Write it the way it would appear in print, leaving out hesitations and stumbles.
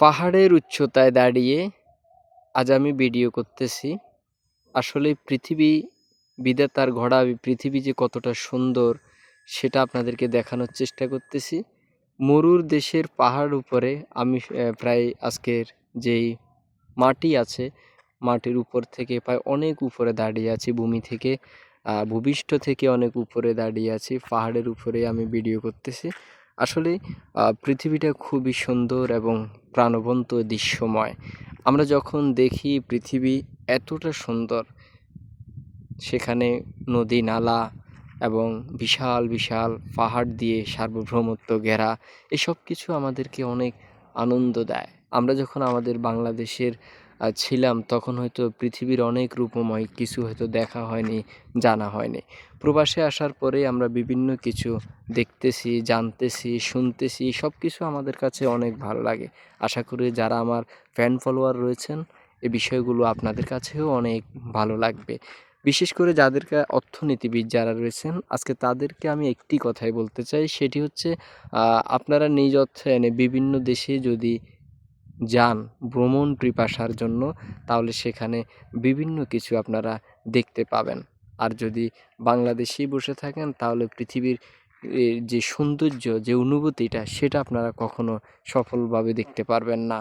পাহাড়ের উচ্চতায় দাঁড়িয়ে আজ আমি ভিডিও করতেছি। আসলে পৃথিবী বিধাতার গড়া পৃথিবী যে কতটা সুন্দর সেটা আপনাদেরকে দেখানোর চেষ্টা করতেছি। মরুর দেশের পাহাড় উপরে আমি প্রায় আজকের যেই মাটি আছে, মাটির উপর থেকে প্রায় অনেক উপরে দাঁড়িয়ে আছি, ভূমি থেকে ভূপৃষ্ঠ থেকে অনেক উপরে দাঁড়িয়ে আছি, পাহাড়ের উপরে আমি ভিডিও করতেছি। আসলে পৃথিবীটা খুবই সুন্দর এবং প্রাণবন্ত দৃশ্যময়। আমরা যখন দেখি পৃথিবী এতটা সুন্দর, সেখানে নদী নালা এবং বিশাল বিশাল পাহাড় দিয়ে সার্বভৌমত্ব ঘেরা, এসব কিছু আমাদেরকে অনেক আনন্দ দেয়। আমরা যখন আমাদের বাংলাদেশের ছিলাম তখন হয়তো পৃথিবীর অনেক রূপময় কিছু হয়তো দেখা হয়নি, জানা হয়নি। প্রবাসে আসার পরে আমরা বিভিন্ন কিছু দেখতেছি, জানতেছি, শুনতেছি, সব কিছু আমাদের কাছে অনেক ভালো লাগে। আশা করি যারা আমার ফ্যান ফলোয়ার রয়েছেন এই বিষয়গুলো আপনাদের কাছেও অনেক ভালো লাগবে। বিশেষ করে যাদেরকে অর্থনীতিবিদ যারা রয়েছেন, আজকে তাদেরকে আমি একটি কথাই বলতে চাই, সেটি হচ্ছে আপনারা নিজ অর্থায়নে বিভিন্ন দেশে যদি যান ভ্রমণ পিপাসার জন্য, তাহলে সেখানে বিভিন্ন কিছু আপনারা দেখতে পাবেন। আর যদি বাংলাদেশেই বসে থাকেন তাহলে পৃথিবীর যে সৌন্দর্য, যে অনুভূতিটা, সেটা আপনারা কখনো সফলভাবে দেখতে পারবেন না।